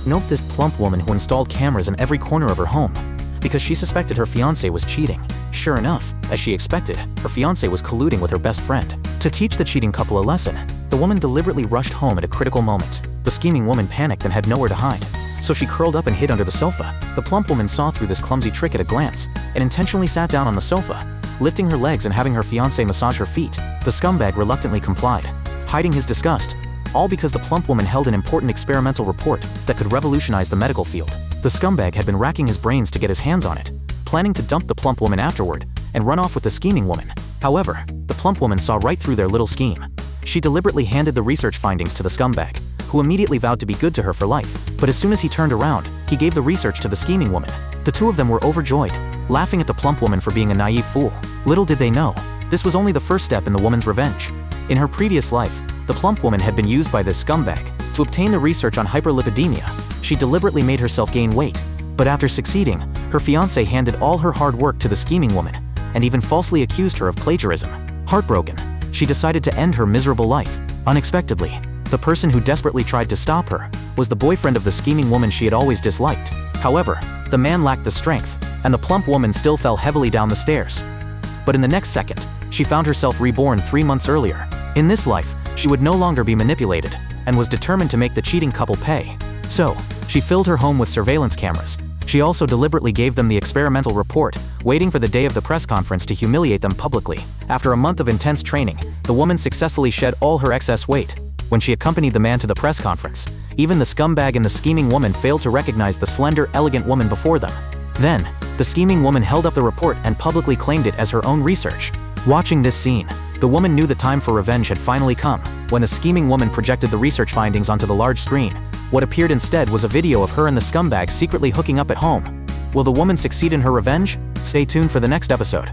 Nope, this plump woman who installed cameras in every corner of her home because she suspected her fiancé was cheating. Sure enough, as she expected, her fiancé was colluding with her best friend. To teach the cheating couple a lesson, the woman deliberately rushed home at a critical moment. The scheming woman panicked and had nowhere to hide, so she curled up and hid under the sofa. The plump woman saw through this clumsy trick at a glance and intentionally sat down on the sofa, lifting her legs and having her fiancé massage her feet. The scumbag reluctantly complied, hiding his disgust, all because the plump woman held an important experimental report that could revolutionize the medical field. The scumbag had been racking his brains to get his hands on it, planning to dump the plump woman afterward and run off with the scheming woman. However, the plump woman saw right through their little scheme. She deliberately handed the research findings to the scumbag, who immediately vowed to be good to her for life. But as soon as he turned around, he gave the research to the scheming woman. The two of them were overjoyed, laughing at the plump woman for being a naive fool. Little did they know, this was only the first step in the woman's revenge. In her previous life, the plump woman had been used by this scumbag to obtain the research on hyperlipidemia. She deliberately made herself gain weight, but after succeeding, her fiancé handed all her hard work to the scheming woman and even falsely accused her of plagiarism. Heartbroken, she decided to end her miserable life. Unexpectedly, the person who desperately tried to stop her was the boyfriend of the scheming woman she had always disliked. However, the man lacked the strength, and the plump woman still fell heavily down the stairs. But in the next second, she found herself reborn 3 months earlier. In this life, she would no longer be manipulated and was determined to make the cheating couple pay. So, she filled her home with surveillance cameras. She also deliberately gave them the experimental report, waiting for the day of the press conference to humiliate them publicly. After a month of intense training, the woman successfully shed all her excess weight. When she accompanied the man to the press conference, even the scumbag and the scheming woman failed to recognize the slender, elegant woman before them. Then, the scheming woman held up the report and publicly claimed it as her own research. Watching this scene, the woman knew the time for revenge had finally come. When the scheming woman projected the research findings onto the large screen, what appeared instead was a video of her and the scumbag secretly hooking up at home. Will the woman succeed in her revenge? Stay tuned for the next episode.